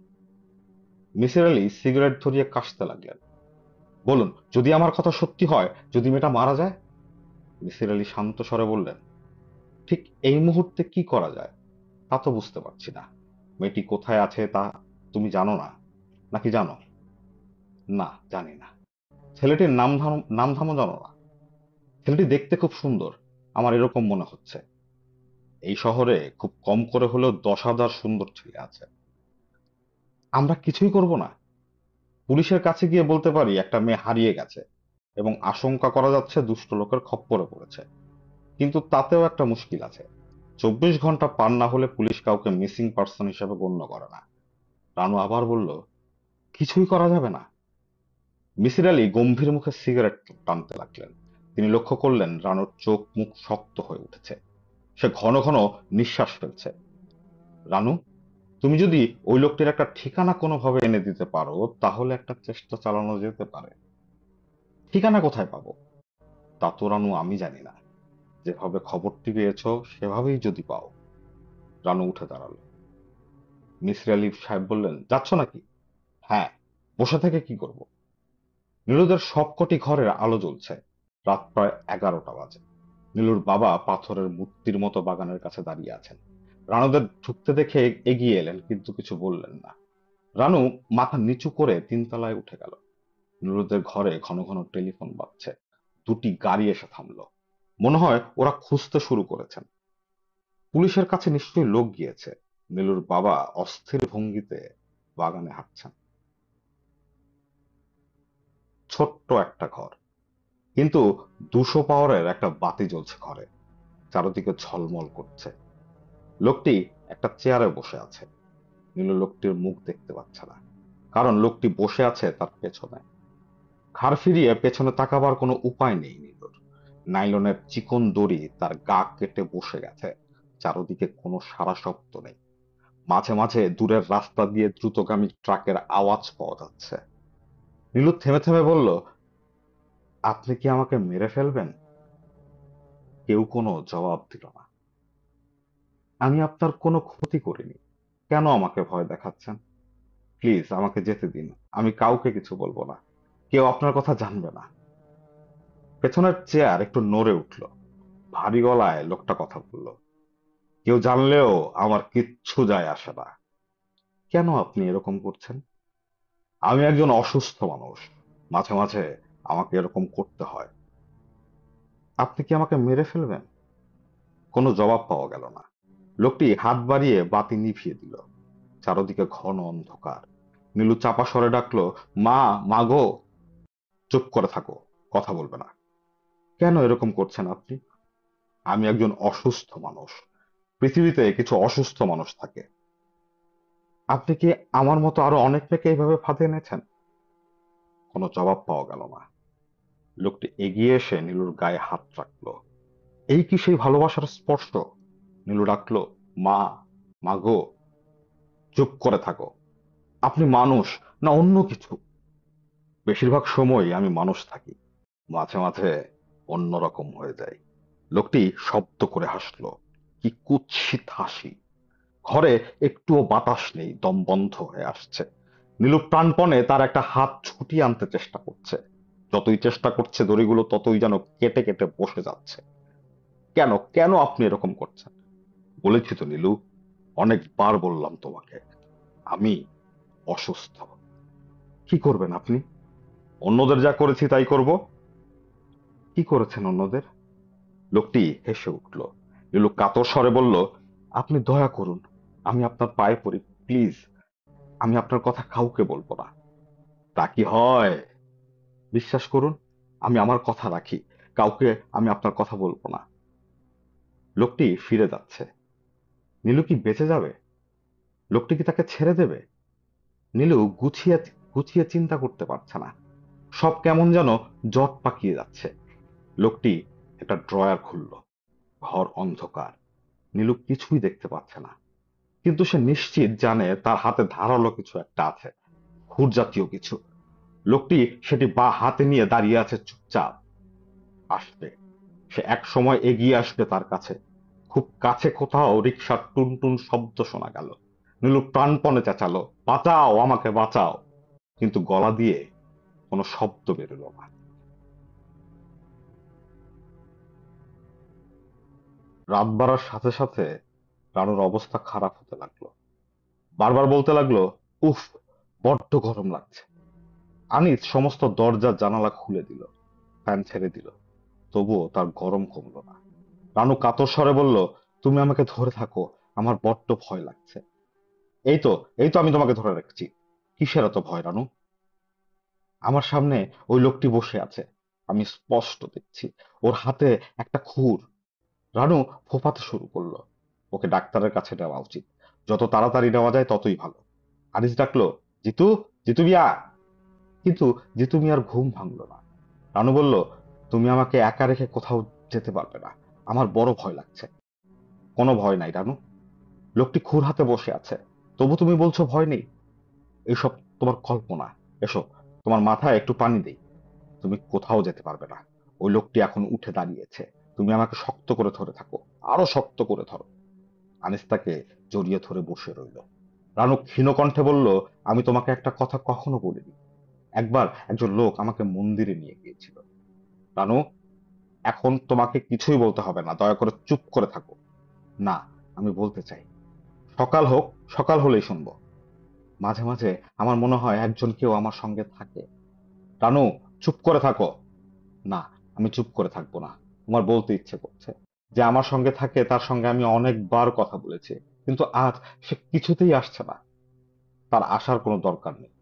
মিসির আলি সিগারেট ধরিয়ে কাশতে লাগলেন। বলুন, যদি আমার কথা সত্যি হয়, যদি মেয়েটা মারা যায়? মিসির আলি শান্ত স্বরে বললেন, ঠিক এই মুহূর্তে কি করা যায় তা তো বুঝতে পারছি না। মেয়েটি কোথায় আছে তা তুমি জানো না, নাকি জানো? না, জানি না। ছেলেটির নাম ধামও জানো না? ছেলেটি দেখতে খুব সুন্দর, আমার এরকম মনে হচ্ছে। এই শহরে খুব কম করে হলেও 10,000 সুন্দর ছেলে আছে। আমরা কিছুই করব না? পুলিশের কাছে গিয়ে বলতে পারি একটা মেয়ে হারিয়ে গেছে এবং আশঙ্কা করা যাচ্ছে দুষ্ট লোকের খপ্পরে পড়েছে। কিন্তু তাতেও একটা মুশকিল আছে। 24 ঘন্টা পার না হলে পুলিশ কাউকে মিসিং পার্সন হিসেবে গণ্য করে না। রানু আবার বলল, কিছুই করা যাবে না? মিসির আলী গম্ভীর মুখে সিগারেট টানতে লাগলেন। তিনি লক্ষ্য করলেন রানুর চোখ মুখ শক্ত হয়ে উঠেছে। সে ঘন ঘন নিঃশ্বাস ফেলছে। রানু, তুমি যদি ওই লোকটির একটা ঠিকানা কোনোভাবে এনে দিতে পারো তাহলে একটা চেষ্টা চালানো যেতে পারে। ঠিকানা কোথায় পাবো? তা তো রানু আমি জানি না। যেভাবে খবরটি পেয়েছো সেভাবেই যদি পাও। রানু উঠে দাঁড়ালো। মিসির আলি সাহেব বললেন, যাচ্ছ নাকি? হ্যাঁ। বসে থেকে কি করব? নীলুদের সবকটি ঘরের আলো জ্বলছে। রাত প্রায় 11টা বাজে। নীলুর বাবা পাথরের মূর্তির মতো বাগানের কাছে দাঁড়িয়ে আছেন। রানুদের ঢুকতে দেখে এগিয়ে এলেন, কিন্তু কিছু বললেন না। রানু মাথা নিচু করে 3 তলায় উঠে গেল। নীলুদের ঘরে ঘন ঘন টেলিফোন বাজছে। দুটি গাড়ি এসে থামলো। মনে হয় ওরা খুঁজতে শুরু করেছেন। পুলিশের কাছে নিশ্চয়ই লোক গিয়েছে। নীলুর বাবা অস্থির ভঙ্গিতে বাগানে হাঁটছেন। ছোট্ট একটা ঘর, কিন্তু 200 পাওয়ারের একটা বাতি জ্বলছে ঘরে। চারদিকে ঝলমল করছে। লোকটি একটা চেয়ারে বসে আছে। নীলু লোকটির মুখ দেখতে পাচ্ছে না, কারণ লোকটি বসে আছে তার পেছনে। ঘাড় ফিরিয়ে পেছনে তাকাবার কোনো উপায় নেই নীলুর। নাইলনের চিকন দড়ি তার গা কেটে বসে গেছে। চারদিকে কোনো সাড়া শব্দ নেই। মাঝে মাঝে দূরের রাস্তা দিয়ে দ্রুতগামী ট্রাকের আওয়াজ পাওয়া যাচ্ছে। নীলু থেমে থেমে বলল, আপনি কি আমাকে মেরে ফেলবেন? কেউ কোনো জবাব দিল না। আমি আপনার কোনো ক্ষতি করিনি, কেন আমাকে ভয় দেখাচ্ছেন? প্লিজ আমাকে যেতে দিন। আমি কাউকে কিছু বলবো না। কেউ আপনার কথা জানবে না। পেছনের চেয়ার একটু নড়ে উঠল। ভারী গলায় লোকটা কথা বলল, কেউ জানলেও আমার কিচ্ছু যায় আসে না। কেন আপনি এরকম করছেন? আমি একজন অসুস্থ মানুষ। মাঝে মাঝে আমাকে এরকম করতে হয়। আপনি কি আমাকে মেরে ফেলবেন? কোনো জবাব পাওয়া গেল না। লোকটি হাত বাড়িয়ে বাতি নিভিয়ে দিল। চারদিকে ঘন অন্ধকার। নীলু চাপা স্বরে ডাকলো, মা, মা গো! চুপ করে থাকো, কথা বলবে না। কেন এরকম করছেন আপনি? আমি একজন অসুস্থ মানুষ। পৃথিবীতে কিছু অসুস্থ মানুষ থাকে। আপনি কি আমার মতো আরো অনেক মেয়েকে এইভাবে ফাঁদে এনেছেন? কোনো জবাব পাওয়া গেল না। লোকটি এগিয়ে এসে নীলুর গায়ে হাত রাখলো। এই কি সেই ভালোবাসার স্পর্শ? নীলু ডাকলো, মা, মা গো! চুপ করে থাকো। আপনি মানুষ না অন্য কিছু? বেশিরভাগ সময়ই আমি মানুষ থাকি, মাঝে মাঝে অন্যরকম হয়ে যায়। লোকটি শব্দ করে হাসলো। কি কুৎসিত হাসি! ঘরে একটুও বাতাস নেই, দম বন্ধ হয়ে আসছে। নীলু প্রাণপণে তার একটা হাত ছুটিয়ে আনতে চেষ্টা করছে। যতই চেষ্টা করছে দড়িগুলো ততই যেন কেটে কেটে বসে যাচ্ছে। কেন কেন আপনি এরকম করছেন? বলেছি তো নীলু, অনেকবার বললাম তোমাকে, আমি অসুস্থ। কি করবেন আপনি? অন্যদের যা করেছি তাই করব। কি করেছেন অন্যদের? লোকটি হেসে উঠল। নীলু কাতর স্বরে বলল, আপনি দয়া করুন, আমি আপনার পায়ে পড়ি, প্লিজ। আমি আপনার কথা কাউকে বলবো না। তা কি হয়? বিশ্বাস করুন, আমি আমার কথা রাখি। কাউকে আমি আপনার কথা বলবো না। লোকটি ফিরে যাচ্ছে। নীলু কি বেঁচে যাবে? লোকটি কি তাকে ছেড়ে দেবে? নীলু গুছিয়ে গুছিয়ে চিন্তা করতে পারছে না। সব কেমন যেন জট পাকিয়ে যাচ্ছে। লোকটি একটা ড্রয়ার খুলল। ঘর অন্ধকার। নীলু কিছুই দেখতে পাচ্ছে না, কিন্তু সে নিশ্চিত জানে তার হাতে ধারালো কিছু একটা আছে, খুর জাতীয় কিছু। লোকটি সেটি বা হাতে নিয়ে দাঁড়িয়ে আছে চুপচাপ। আসবে, সে এক সময় এগিয়ে আসবে তার কাছে। খুব কাছে কোথাও রিকশার টুনটুন শব্দ শোনা গেল। নীলু প্রাণপণে চেঁচালো, বাঁচাও, আমাকে বাঁচাও! কিন্তু গলা দিয়ে কোনো শব্দ বেরোলো না। রাত বাড়ার সাথে সাথে রানুর অবস্থা খারাপ হতে লাগলো। বারবার বলতে লাগলো, উফ, বড্ড গরম লাগছে। আনিস সমস্ত দরজা জানালা খুলে দিল, ফ্যান ছেড়ে দিল। তবুও তার গরম কমলো না। রানু কাতর স্বরে বলল, তুমি আমাকে ধরে থাকো, আমার বড্ড ভয় লাগছে। এই তো, এই তো আমি তোমাকে ধরে রাখছি। কিসের এত ভয় রানু? আমার সামনে ওই লোকটি বসে আছে, আমি স্পষ্ট দেখছি। ওর হাতে একটা খুর। রানু ফোঁপাতে শুরু করলো। ওকে ডাক্তারের কাছে নেওয়া উচিত, যত তাড়াতাড়ি নেওয়া যায় ততই ভালো। আনিস ডাকলো, জিতু, জিতু মিয়া। কিন্তু জিতু মিয়ার ঘুম ভাঙলো না। রানু বলল, তুমি আমাকে একা রেখে কোথাও যেতে পারবে না, আমার বড় ভয় লাগছে। কোনো ভয় নাই রানু, লোকটি খুর হাতে বসে আছে, তবু তুমি বলছো ভয় নেই? এসব তোমার কল্পনা। এসো, তোমার মাথায় একটু পানি দেই। তুমি কোথাও যেতে পারবে না। ওই লোকটি এখন উঠে দাঁড়িয়েছে। তুমি আমাকে শক্ত করে ধরে থাকো, আরো শক্ত করে ধরো। আনিস তাকে জড়িয়ে ধরে বসে রইল। রানু ক্ষীণ কণ্ঠে বলল, আমি তোমাকে একটা কথা কখনো বলিনি। একবার একজন লোক আমাকে মন্দিরে নিয়ে গিয়েছিল। রানু, এখন তোমাকে কিছুই বলতে হবে না, দয়া করে চুপ করে থাকো। না, আমি বলতে চাই। সকাল হোক, সকাল হলেই শুনবো। মাঝে মাঝে আমার মনে হয় একজন কেউ আমার সঙ্গে থাকে। রানু, চুপ করে থাকো। না, আমি চুপ করে থাকবো না। তোমার বলতে ইচ্ছে করছে। যে আমার সঙ্গে থাকে তার সঙ্গে আমি অনেকবার কথা বলেছি, কিন্তু আজ সে কিছুতেই আসছে না। তার আসার কোনো দরকার নেই।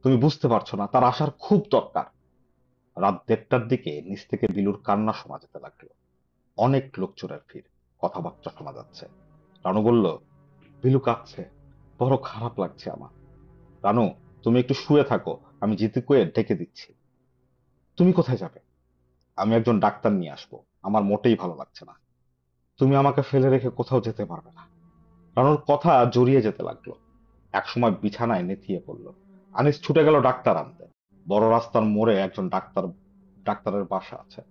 তুমি বুঝতে পারছো না, তার আসার খুব দরকার। রাত ১:৩০টার দিকে নিচ থেকে বিলুর কান্না শোনা যেতে লাগলো। অনেক লোকজনের ভিড়, কথাবার্তা শোনা যাচ্ছে। রানু বলল, বিলু কাঁদছে, বড় খারাপ লাগছে আমার। রানু, তুমি একটু শুয়ে থাকো, আমি জিতুকে ডেকে দিচ্ছি। তুমি কোথায় যাবে? আমি একজন ডাক্তার নিয়ে আসবো। আমার মোটেই ভালো লাগছে না। তুমি আমাকে ফেলে রেখে কোথাও যেতে পারবে না। রানুর কথা জড়িয়ে যেতে লাগলো। একসময় বিছানায় নেতিয়ে পড়ল। আনিস ছুটে গেল ডাক্তার আনতে। বড় রাস্তার মোড়ে একজন ডাক্তারের বাসা আছে।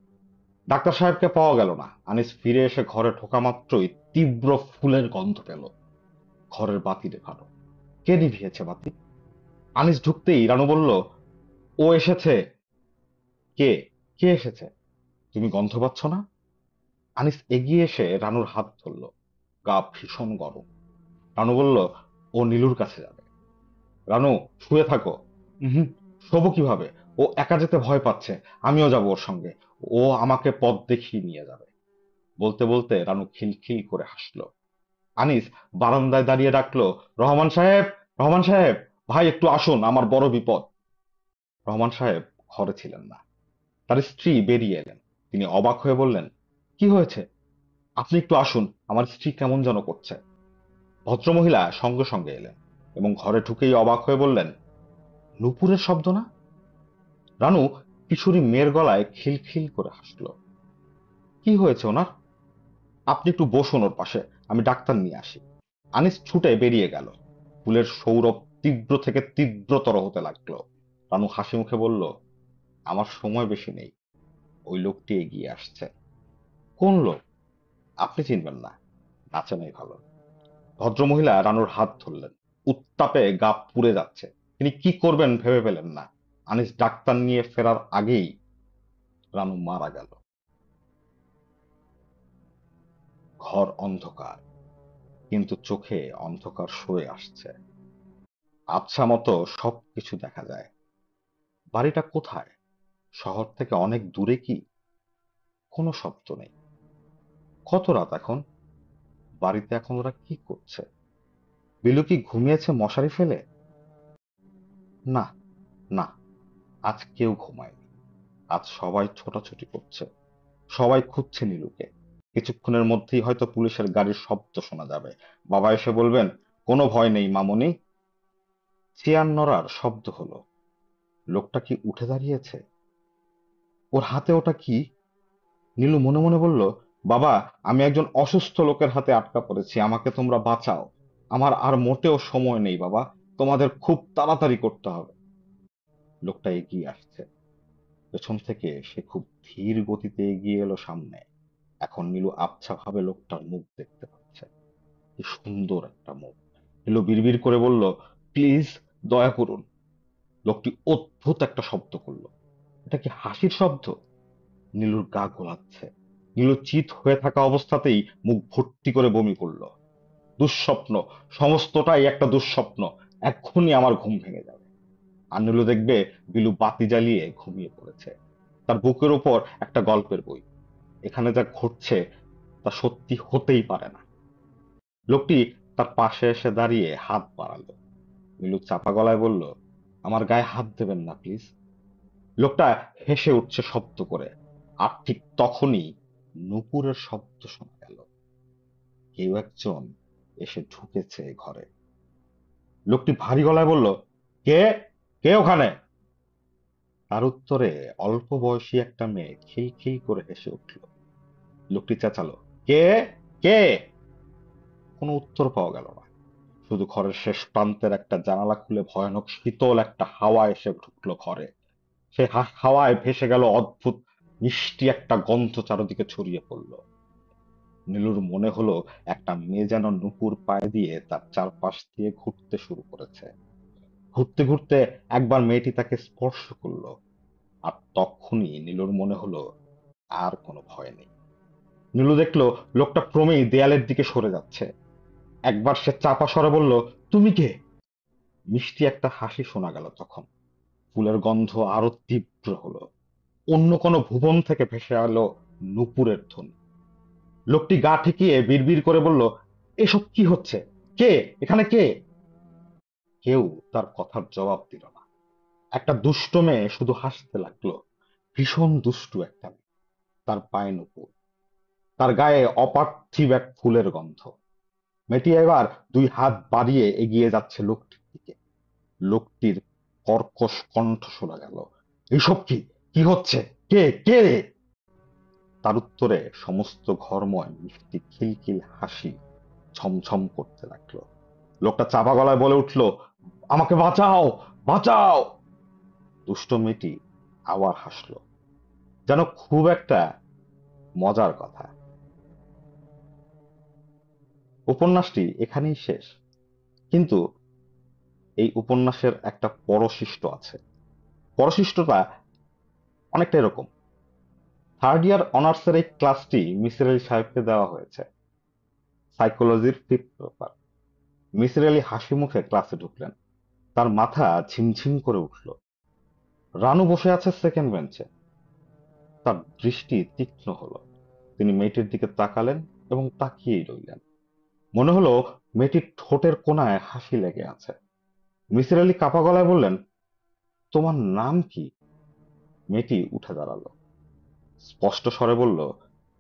ডাক্তার সাহেবকে পাওয়া গেল না। আনিস ফিরে এসে ঘরে ঢোকা মাত্রই তীব্র ফুলের গন্ধ পেল। ঘরের বাতি নেভানো। কে নিভিয়েছে বাতি? আনিস ঢুকতেই রানু বলল, ও এসেছে। কে? কে এসেছে? তুমি গন্ধ পাচ্ছ না? আনিস এগিয়ে এসে রানুর হাত ধরল। গা ভীষণ গরম। রানু বলল, ও নীলুর কাছে যাবে। রানু, শুয়ে থাকো। হুম, শোবো কিভাবে? ও একা যেতে ভয় পাচ্ছে। আমিও যাব ওর সঙ্গে। ও আমাকে পথ দেখিয়ে নিয়ে যাবে। বলতে বলতে রানু খিলখিল করে হাসলো। আনিস বারান্দায় দাঁড়িয়ে ডাকলো, রহমান সাহেব, রহমান সাহেব, ভাই একটু আসুন, আমার বড় বিপদ। রহমান সাহেব ঘরে ছিলেন না। তার স্ত্রী বেরিয়ে এলেন। তিনি অবাক হয়ে বললেন, কি হয়েছে? আপনি একটু আসুন, আমার স্ত্রী কেমন যেন করছে। ভদ্রমহিলা সঙ্গে সঙ্গে এলেন এবং ঘরে ঢুকেই অবাক হয়ে বললেন, নূপুরের শব্দ না? রানু কিশোরী মেয়ের গলায় খিলখিল করে হাসলো। কি হয়েছে ওনার? আপনি একটু বসুন ওর পাশে, আমি ডাক্তার নিয়ে আসি। আনিস ছুটে বেরিয়ে গেল। ফুলের সৌরভ তীব্র থেকে তীব্রতর হতে লাগলো। রানু হাসি মুখে বলল, আমার সময় বেশি নেই। ওই লোকটি এগিয়ে আসছে। কোন লোক? আপনি চিনবেন না, নাচে নাই ভালো। ভদ্রমহিলা রানুর হাত ধরলেন। উত্তাপে গা পুড়ে যাচ্ছে। তিনি কি করবেন ভেবে পেলেন না। আনিস ডাক্তার নিয়ে ফেরার আগেই রানু মারা গেল। ঘর অন্ধকার, কিন্তু চোখে অন্ধকার সয়ে আসছে। আবছা মতো সবকিছু দেখা যায়। বাড়িটা কোথায়? শহর থেকে অনেক দূরে কি? কোনো শব্দ নেই। কত রাত এখন? বাড়িতে এখন ওরা কি করছে? বিলু কি ঘুমিয়েছে মশারি ফেলে? না, না, আজ কেউ ঘুমায়নি। আজ সবাই ছোটাছুটি করছে। সবাই খুঁজছে নীলুকে। কিছুক্ষণের মধ্যেই হয়তো পুলিশের গাড়ির শব্দ শোনা যাবে। বাবা এসে বলবেন, কোনো ভয় নেই মামুনি। চেয়ার নড়ার শব্দ হলো। লোকটা কি উঠে দাঁড়িয়েছে? ওর হাতে ওটা কি? নীলু মনে মনে বলল, বাবা, আমি একজন অসুস্থ লোকের হাতে আটকা পড়েছি, আমাকে তোমরা বাঁচাও। আমার আর মোটেও সময় নেই বাবা, তোমাদের খুব তাড়াতাড়ি করতে হবে। লোকটা এগিয়ে আসছে। পেছন থেকে সে খুব ধীর গতিতে এগিয়ে এলো সামনে। এখন নীলু আবছা ভাবে লোকটার মুখ দেখতে পাচ্ছে। কি সুন্দর একটা মুখ। নীলু বিড়বিড় করে বলল, প্লিজ, দয়া করুন। লোকটি অদ্ভুত একটা শব্দ করলো। এটা কি হাসির শব্দ? নীলুর গা গোলাচ্ছে। নীলু চিত হয়ে থাকা অবস্থাতেই মুখ ভর্তি করে বমি করলো। দুঃস্বপ্ন, সমস্তটাই একটা দুঃস্বপ্ন। এক্ষুনি আমার ঘুম ভেঙে যাবে। আর নীলু দেখবে বিলু বাতি জ্বালিয়ে ঘুমিয়ে পড়েছে। তার বুকের উপর একটা গল্পের বই। এখানে যা ঘটছে তা সত্যি হতেই পারে না। লোকটি তার পাশে এসে দাঁড়িয়ে হাত বাড়ালো। নীলু চাপা গলায় বলল, আমার গায়ে হাত দেবেন না প্লিজ। লোকটা হেসে উঠছে শব্দ করে। আর ঠিক তখনই নূপুরের শব্দ শোনা গেল। কেউ একজন এসে ঢুকেছে এ ঘরে। লোকটি ভারী গলায় বলল, কে? কে ওখানে? তার উত্তরে অল্প বয়সী একটা মেয়ে খিল খিল করে হেসে উঠল। লোকটি চেঁচালো, কে? কে? কোনো উত্তর পাওয়া গেল না। শুধু ঘরের শেষ প্রান্তের একটা জানালা খুলে ভয়ানক শীতল একটা হাওয়া এসে ঢুকলো ঘরে। সেই হাওয়ায় ভেসে গেল অদ্ভুত মিষ্টি একটা গন্ধ, চারদিকে ছড়িয়ে পড়লো। নীলুর মনে হলো একটা মেয়ে যেন নুপুর পায়ে দিয়ে তার চারপাশ দিয়ে ঘুরতে শুরু করেছে। ঘুরতে ঘুরতে একবার মেয়েটি তাকে স্পর্শ করলো। আর তখনই নীলুর মনে হলো আর কোনো ভয় নেই। নীলু দেখলো লোকটা ক্রমেই দেয়ালের দিকে সরে যাচ্ছে। একবার সে চাপা স্বরে বলল, তুমি কে? মিষ্টি একটা হাসি শোনা গেল তখন। ফুলের গন্ধ আরো তীব্র হলো। অন্য কোনো ভুবন থেকে ভেসে এলো নূপুরের ধ্বনি। লোকটি গা ঠেকিয়ে বিড়বিড় করে বলল, এসব কি হচ্ছে? কে? এখানে কে? কেউ তার কথার জবাব দিল না। একটা দুষ্ট মেয়ে শুধু হাসতে লাগলো। ভীষণ দুষ্টু একটা মেয়ে। তার পায়ে নূপুর, তার গায়ে অপার্থিব এক ফুলের গন্ধ। মেয়েটি এবার দুই হাত বাড়িয়ে এগিয়ে যাচ্ছে লোকটির দিকে। লোকটির কর্কশ কণ্ঠ শোনা গেল, এসব কি? কি হচ্ছে? কে? কে? তার উত্তরে সমস্ত ঘরময় মিষ্টি খিলখিল হাসি ছমছম করতে লাগলো। লোকটা চাপা গলায় বলে উঠলো, আমাকে বাঁচাও, বাঁচাও। দুষ্ট মেয়েটি আবার হাসলো, যেন খুব একটা মজার কথা। উপন্যাসটি এখানেই শেষ, কিন্তু এই উপন্যাসের একটা পরশিষ্ট আছে। পরশিষ্টটা অনেকটা এরকম। থার্ড ইয়ার অনার্সের এই ক্লাসটি মিসির আলি সাহেবকে দেওয়া হয়েছে, সাইকোলজির ফিফথ পেপার। মিসির আলি হাসি মুখে ক্লাসে ঢুকলেন। তার মাথা ঝিমঝিম করে উঠল। রানু বসে আছে সেকেন্ড বেঞ্চে। তার দৃষ্টি তীক্ষ্ণ হলো। তিনি মেয়েটির দিকে তাকালেন এবং তাকিয়েই রইলেন। মনে হলো মেয়েটির ঠোঁটের কোণায় হাসি লেগে আছে। মিসির আলি কাপা গলায় বললেন, তোমার নাম কি? মেয়েটি উঠে দাঁড়ালো, স্পষ্ট স্বরে বলল,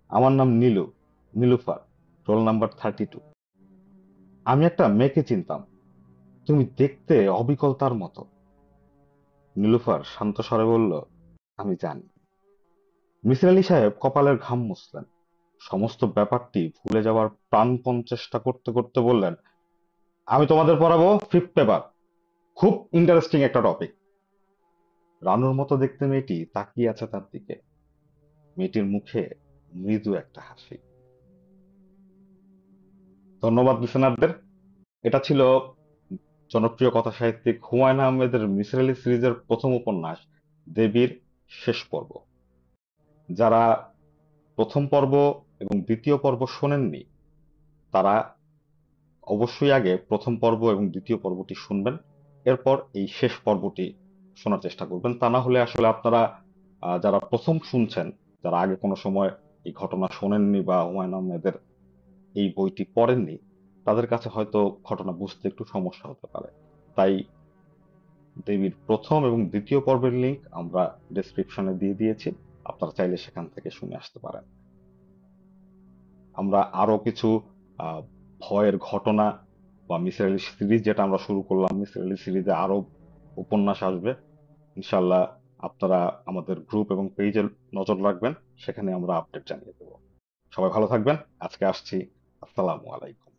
আমার নাম নীলু, নীলুফার, রোল নাম্বার 32। আমি একটা মেয়েকে চিনতাম, তুমি দেখতে অবিকল তার মতো। নীলুফার শান্ত স্বরে বলল, আমি জানি। মিসির আলি সাহেব কপালের ঘাম মুছলেন। সমস্ত ব্যাপারটি ভুলে যাওয়ার প্রাণপণ চেষ্টা করতে করতে বললেন, আমি তোমাদের পড়াবো ফিফথ পেপার। খুব ইন্টারেস্টিং একটা টপিক। রানুর মতো দেখতে মেয়েটি তাকিয়ে আছে তার দিকে। মেয়েটির মুখে মৃদু একটা হাসি। ধন্যবাদ লিসেনারদের। এটা ছিল জনপ্রিয় কথা সাহিত্যিক হুমায়ুন আহমেদের মিসির আলি সিরিজের প্রথম উপন্যাস দেবীর শেষ পর্ব। যারা প্রথম পর্ব এবং দ্বিতীয় পর্ব শোনেননি, তারা অবশ্যই আগে প্রথম পর্ব এবং দ্বিতীয় পর্বটি শুনবেন। এরপর এই শেষ পর্বটি শোনার চেষ্টা করবেন। তা না হলে আসলে আপনারা যারা প্রথম শুনছেন, যারা আগে কোনো সময় এই ঘটনা শোনেননি বা হুমায়ুন আহমেদের এই বইটি পড়েননি, তাদের কাছে হয়তো ঘটনা বুঝতে একটু সমস্যা হতে পারে। তাই দেবীর প্রথম এবং দ্বিতীয় পর্বের লিংক আমরা ডেসক্রিপশনে দিয়ে দিয়েছি। আপনারা চাইলে সেখান থেকে শুনে আসতে পারেন। আমরা আরো কিছু আহ, ভয়ের ঘটনা বা মিসির আলি সিরিজ যেটা আমরা শুরু করলাম, মিসির আলি সিরিজে আরো উপন্যাস আসবে ইনশাল্লাহ। আপনারা আমাদের গ্রুপ এবং পেজে নজর রাখবেন, সেখানে আমরা আপডেট জানিয়ে দেবো। সবাই ভালো থাকবেন। আজকে আসছি। আসসালামু আলাইকুম।